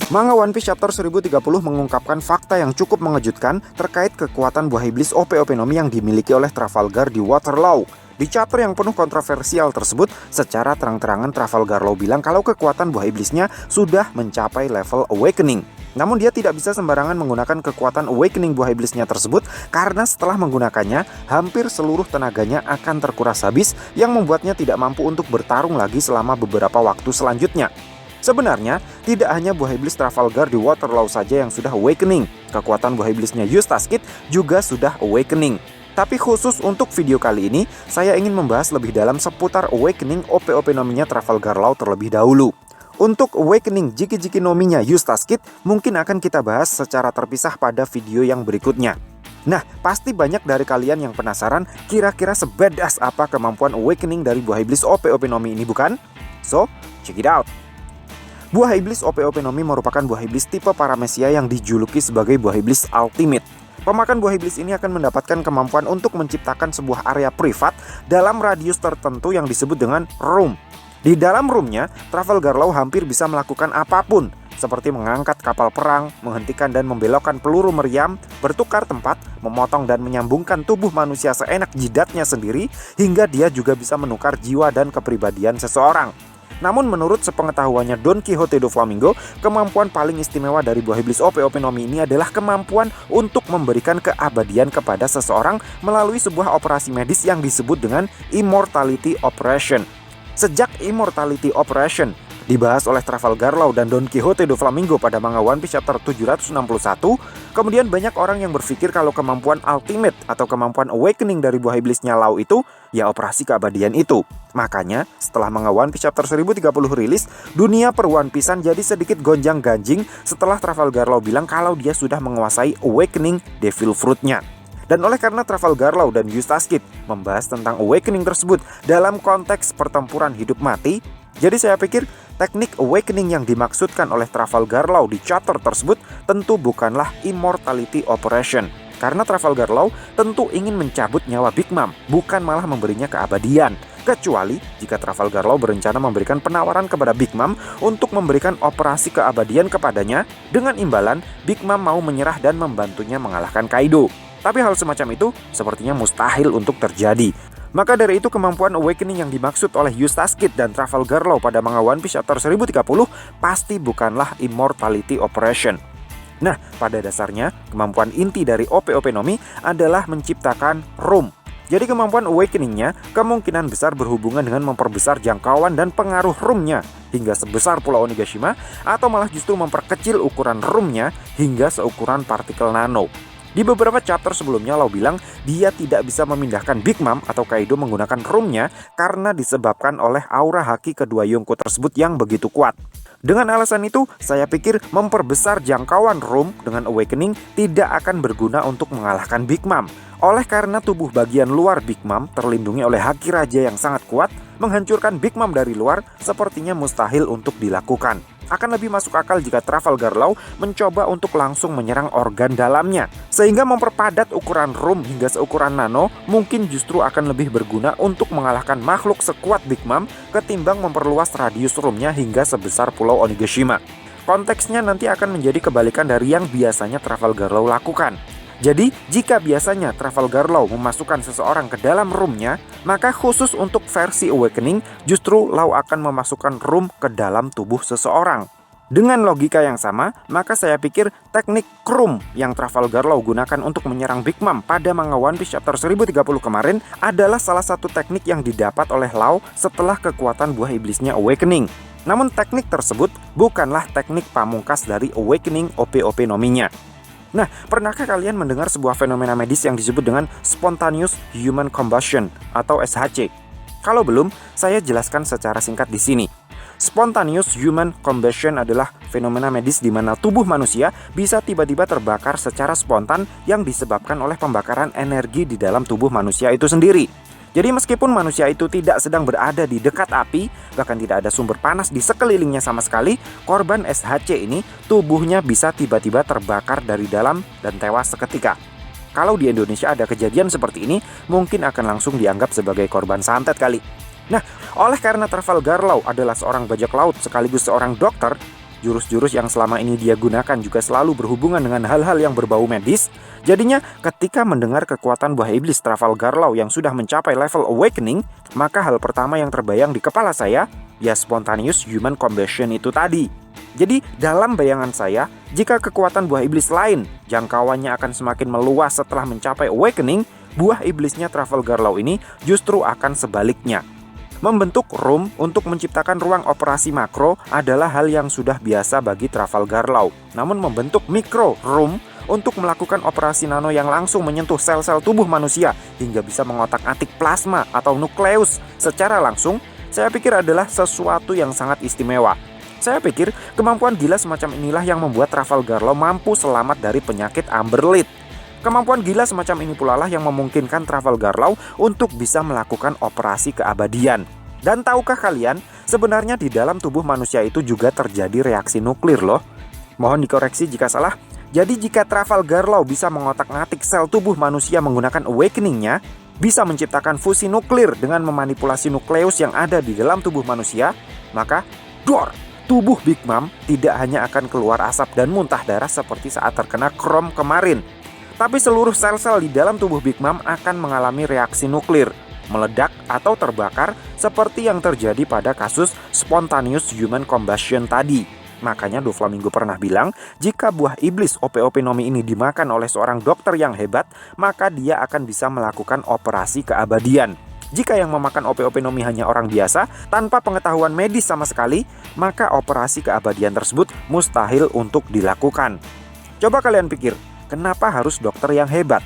Manga One Piece Chapter 1030 mengungkapkan fakta yang cukup mengejutkan terkait kekuatan buah iblis OP-OP Nomi yang dimiliki oleh Trafalgar di Waterloo. Di chapter yang penuh kontroversial tersebut, secara terang-terangan Trafalgar Law bilang kalau kekuatan buah iblisnya sudah mencapai level Awakening. Namun dia tidak bisa sembarangan menggunakan kekuatan Awakening buah iblisnya tersebut karena setelah menggunakannya, hampir seluruh tenaganya akan terkuras habis yang membuatnya tidak mampu untuk bertarung lagi selama beberapa waktu selanjutnya. Sebenarnya, tidak hanya buah iblis Trafalgar di Waterloo saja yang sudah Awakening. Kekuatan buah iblisnya Eustace Kid juga sudah Awakening. Tapi khusus untuk video kali ini, saya ingin membahas lebih dalam seputar Awakening OP-OP Nominya Trafalgar Law terlebih dahulu. Untuk Awakening Jiki-Jiki Nominya Eustace Kid, mungkin akan kita bahas secara terpisah pada video yang berikutnya. Nah, pasti banyak dari kalian yang penasaran kira-kira sebedas apa kemampuan Awakening dari buah iblis OP-OP Nomi ini, bukan? So, check it out! Buah iblis OP-OP Nomi merupakan buah iblis tipe Paramecia yang dijuluki sebagai buah iblis Ultimate. Pemakan buah iblis ini akan mendapatkan kemampuan untuk menciptakan sebuah area privat dalam radius tertentu yang disebut dengan room. Di dalam roomnya, Trafalgar Law hampir bisa melakukan apapun, seperti mengangkat kapal perang, menghentikan dan membelokkan peluru meriam, bertukar tempat, memotong dan menyambungkan tubuh manusia seenak jidatnya sendiri, hingga dia juga bisa menukar jiwa dan kepribadian seseorang. Namun menurut sepengetahuannya Don Quixote do Flamingo, kemampuan paling istimewa dari buah iblis OP-OP Nomi ini adalah kemampuan untuk memberikan keabadian kepada seseorang melalui sebuah operasi medis yang disebut dengan Immortality Operation. Sejak Immortality Operation dibahas oleh Trafalgar Law dan Don Quixote do Flamingo pada manga One Piece Chapter 761, kemudian banyak orang yang berpikir kalau kemampuan ultimate atau kemampuan awakening dari buah iblisnya Law itu ya operasi keabadian itu. Makanya setelah manga One Piece Chapter 1030 rilis, dunia per One Piece-an jadi sedikit gonjang-ganjing setelah Trafalgar Law bilang kalau dia sudah menguasai awakening Devil Fruit-nya. Dan oleh karena Trafalgar Law dan Eustace Kid membahas tentang awakening tersebut dalam konteks pertempuran hidup mati, jadi saya pikir teknik awakening yang dimaksudkan oleh Trafalgar Law di chapter tersebut tentu bukanlah Immortality Operation. Karena Trafalgar Law tentu ingin mencabut nyawa Big Mom, bukan malah memberinya keabadian. Kecuali jika Trafalgar Law berencana memberikan penawaran kepada Big Mom untuk memberikan operasi keabadian kepadanya, dengan imbalan Big Mom mau menyerah dan membantunya mengalahkan Kaido. Tapi hal semacam itu sepertinya mustahil untuk terjadi. Maka dari itu kemampuan awakening yang dimaksud oleh Eustace Kid dan Trafalgar Law pada manga One Piece Chapter 1030 pasti bukanlah Immortality Operation. Nah, pada dasarnya kemampuan inti dari OP-OP Nomi adalah menciptakan room. Jadi kemampuan awakeningnya kemungkinan besar berhubungan dengan memperbesar jangkauan dan pengaruh roomnya hingga sebesar Pulau Onigashima, atau malah justru memperkecil ukuran roomnya hingga seukuran partikel nano. Di beberapa chapter sebelumnya Law bilang dia tidak bisa memindahkan Big Mom atau Kaido menggunakan roomnya karena disebabkan oleh aura haki kedua Yonko tersebut yang begitu kuat. Dengan alasan itu, saya pikir memperbesar jangkauan room dengan awakening tidak akan berguna untuk mengalahkan Big Mom. Oleh karena tubuh bagian luar Big Mom terlindungi oleh haki raja yang sangat kuat, menghancurkan Big Mom dari luar sepertinya mustahil untuk dilakukan. Akan lebih masuk akal jika Trafalgar Law mencoba untuk langsung menyerang organ dalamnya. Sehingga memperpadat ukuran room hingga seukuran nano mungkin justru akan lebih berguna untuk mengalahkan makhluk sekuat Big Mom ketimbang memperluas radius roomnya hingga sebesar Pulau Onigashima. Konteksnya nanti akan menjadi kebalikan dari yang biasanya Trafalgar Law lakukan. Jadi, jika biasanya Trafalgar Law memasukkan seseorang ke dalam roomnya, maka khusus untuk versi Awakening, justru Law akan memasukkan room ke dalam tubuh seseorang. Dengan logika yang sama, maka saya pikir teknik room yang Trafalgar Law gunakan untuk menyerang Big Mom pada manga One Piece Chapter 1030 kemarin adalah salah satu teknik yang didapat oleh Law setelah kekuatan buah iblisnya Awakening. Namun teknik tersebut bukanlah teknik pamungkas dari Awakening OP-OP Nominya. Nah, pernahkah kalian mendengar sebuah fenomena medis yang disebut dengan Spontaneous Human Combustion atau SHC? Kalau belum, saya jelaskan secara singkat di sini. Spontaneous Human Combustion adalah fenomena medis di mana tubuh manusia bisa tiba-tiba terbakar secara spontan yang disebabkan oleh pembakaran energi di dalam tubuh manusia itu sendiri. Jadi meskipun manusia itu tidak sedang berada di dekat api, bahkan tidak ada sumber panas di sekelilingnya sama sekali, korban SHC ini tubuhnya bisa tiba-tiba terbakar dari dalam dan tewas seketika. Kalau di Indonesia ada kejadian seperti ini, mungkin akan langsung dianggap sebagai korban santet kali. Nah, oleh karena Trafalgar Law adalah seorang bajak laut sekaligus seorang dokter, jurus-jurus yang selama ini dia gunakan juga selalu berhubungan dengan hal-hal yang berbau medis. Jadinya ketika mendengar kekuatan buah iblis Trafalgar Law yang sudah mencapai level awakening, maka hal pertama yang terbayang di kepala saya, ya spontaneous human combustion itu tadi. Jadi dalam bayangan saya, jika kekuatan buah iblis lain, jangkauannya akan semakin meluas setelah mencapai awakening, buah iblisnya Trafalgar Law ini justru akan sebaliknya. Membentuk room untuk menciptakan ruang operasi makro adalah hal yang sudah biasa bagi Trafalgar Law. Namun membentuk micro room untuk melakukan operasi nano yang langsung menyentuh sel-sel tubuh manusia hingga bisa mengotak-atik plasma atau nukleus secara langsung, saya pikir adalah sesuatu yang sangat istimewa. Saya pikir kemampuan gila semacam inilah yang membuat Trafalgar Law mampu selamat dari penyakit Amber Lid. Kemampuan gila semacam ini pula lah yang memungkinkan Trafalgar Law untuk bisa melakukan operasi keabadian. Dan tahukah kalian, sebenarnya di dalam tubuh manusia itu juga terjadi reaksi nuklir loh. Mohon dikoreksi jika salah. Jadi jika Trafalgar Law bisa mengotak-ngatik sel tubuh manusia menggunakan awakening-nya, bisa menciptakan fusi nuklir dengan memanipulasi nukleus yang ada di dalam tubuh manusia, maka tubuh Big Mom tidak hanya akan keluar asap dan muntah darah seperti saat terkena krom kemarin, tapi seluruh sel-sel di dalam tubuh Big Mom akan mengalami reaksi nuklir, meledak atau terbakar seperti yang terjadi pada kasus spontaneous human combustion tadi. Makanya Doflamingo pernah bilang, jika buah iblis OP-OP Nomi ini dimakan oleh seorang dokter yang hebat, maka dia akan bisa melakukan operasi keabadian. Jika yang memakan OP-OP Nomi hanya orang biasa, tanpa pengetahuan medis sama sekali, maka operasi keabadian tersebut mustahil untuk dilakukan. Coba kalian pikir, kenapa harus dokter yang hebat?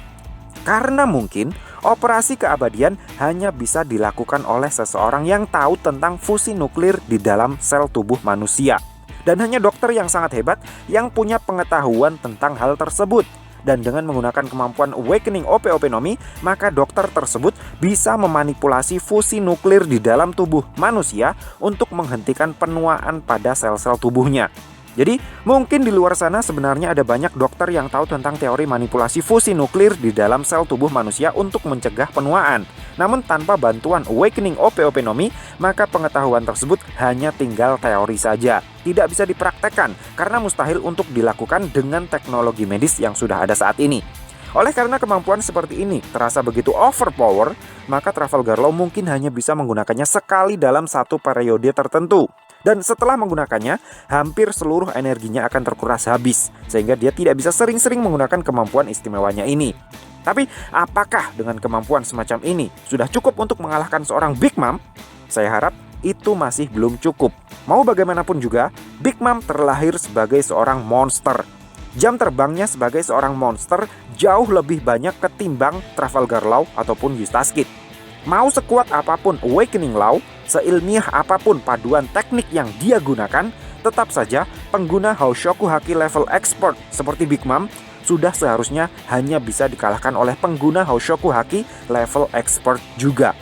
Karena mungkin operasi keabadian hanya bisa dilakukan oleh seseorang yang tahu tentang fusi nuklir di dalam sel tubuh manusia. Dan hanya dokter yang sangat hebat yang punya pengetahuan tentang hal tersebut. Dan dengan menggunakan kemampuan awakening OP-OP Nomi, maka dokter tersebut bisa memanipulasi fusi nuklir di dalam tubuh manusia untuk menghentikan penuaan pada sel-sel tubuhnya. Jadi, mungkin di luar sana sebenarnya ada banyak dokter yang tahu tentang teori manipulasi fusi nuklir di dalam sel tubuh manusia untuk mencegah penuaan. Namun tanpa bantuan awakening OP-OP Nomi, maka pengetahuan tersebut hanya tinggal teori saja. Tidak bisa dipraktekkan karena mustahil untuk dilakukan dengan teknologi medis yang sudah ada saat ini. Oleh karena kemampuan seperti ini terasa begitu overpower, maka Trafalgar Law mungkin hanya bisa menggunakannya sekali dalam satu periode tertentu. Dan setelah menggunakannya, hampir seluruh energinya akan terkuras habis, sehingga dia tidak bisa sering-sering menggunakan kemampuan istimewanya ini. Tapi, apakah dengan kemampuan semacam ini sudah cukup untuk mengalahkan seorang Big Mom? Saya harap itu masih belum cukup. Mau bagaimanapun juga, Big Mom terlahir sebagai seorang monster. Jam terbangnya sebagai seorang monster jauh lebih banyak ketimbang Trafalgar Law ataupun Eustace Kid. Mau sekuat apapun Awakening Law, seilmiah apapun paduan teknik yang dia gunakan, tetap saja pengguna Houshoku Haki level expert seperti Big Mom sudah seharusnya hanya bisa dikalahkan oleh pengguna Houshoku Haki level expert juga.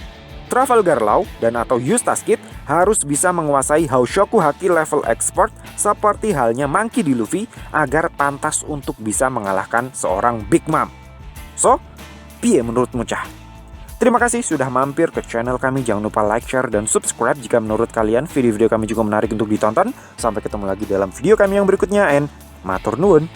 Trafalgar Law dan atau Eustace Kid harus bisa menguasai Houshoku Haki level expert seperti halnya Monkey D. Luffy agar pantas untuk bisa mengalahkan seorang Big Mom. So, piye menurutmu cah? Terima kasih sudah mampir ke channel kami. Jangan lupa like, share, dan subscribe jika menurut kalian video-video kami juga menarik untuk ditonton. Sampai ketemu lagi dalam video kami yang berikutnya, and matur nuwun.